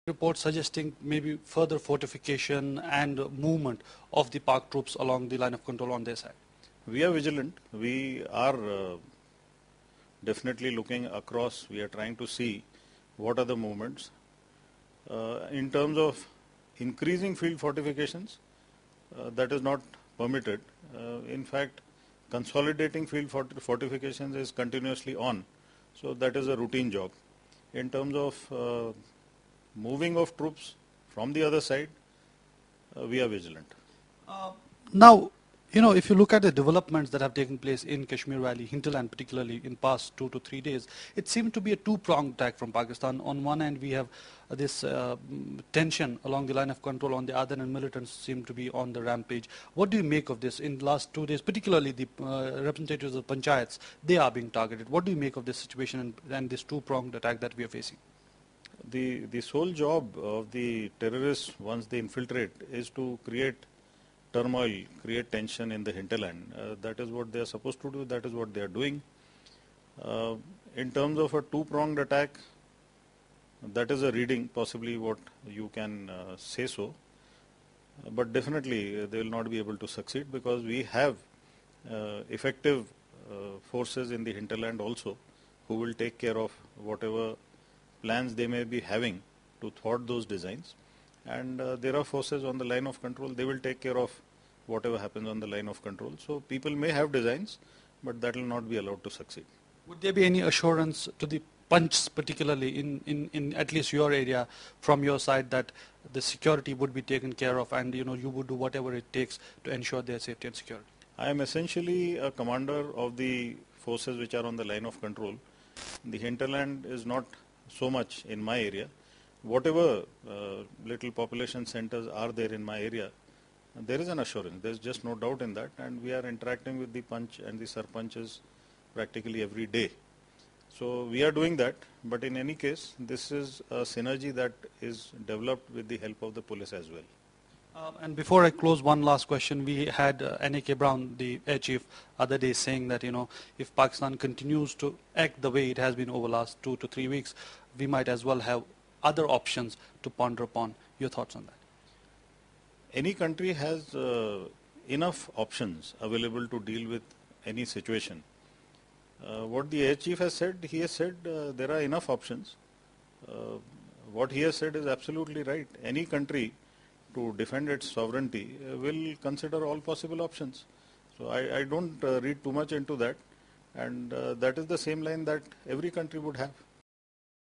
Reports suggesting maybe further fortification and movement of the Pak troops along the line of control on their side. We are vigilant. We are definitely looking across. We are trying to see what are the movements. In terms of increasing field fortifications, that is not permitted. In fact, consolidating field fortifications is continuously on. So that is a routine job. In terms of moving of troops from the other side, we are vigilant. Now, if you look at the developments that have taken place in Kashmir Valley, hinterland particularly in past 2 to 3 days, it seemed to be a two-pronged attack from Pakistan. On one end, we have this tension along the line of control. On the other end, militants seem to be on the rampage. What do you make of this? In the last 2 days, particularly the representatives of panchayats, they are being targeted. What do you make of this situation and this two-pronged attack that we are facing? The sole job of the terrorists, once they infiltrate, is to create turmoil, create tension in the hinterland. That is what they are supposed to do. That is what they are doing. In terms of a two-pronged attack, that is a reading, possibly what you can say so. But definitely they will not be able to succeed because we have effective forces in the hinterland also who will take care of whatever plans they may be having to thwart those designs. And there are forces on the line of control. They will take care of whatever happens on the line of control. So people may have designs, but that will not be allowed to succeed. Would there be any assurance to the Panchs, particularly in at least your area, from your side, that the security would be taken care of and you would do whatever it takes to ensure their safety and security? I am essentially a commander of the forces which are on the line of control. The hinterland is not so much in my area. Whatever little population centers are there in my area, there is an assurance. There is just no doubt in that, and we are interacting with the Panch and the Sarpanches practically every day. So we are doing that, but in any case, this is a synergy that is developed with the help of the police as well. And before I close, one last question. We had N.A.K. Brown, the Air Chief, other day saying that, if Pakistan continues to act the way it has been over the last 2 to 3 weeks, we might as well have other options to ponder upon. Your thoughts on that? Any country has enough options available to deal with any situation. What the Air Chief has said, he has said there are enough options. What he has said is absolutely right. Any country to defend its sovereignty will consider all possible options. So I don't read too much into that, and that is the same line that every country would have.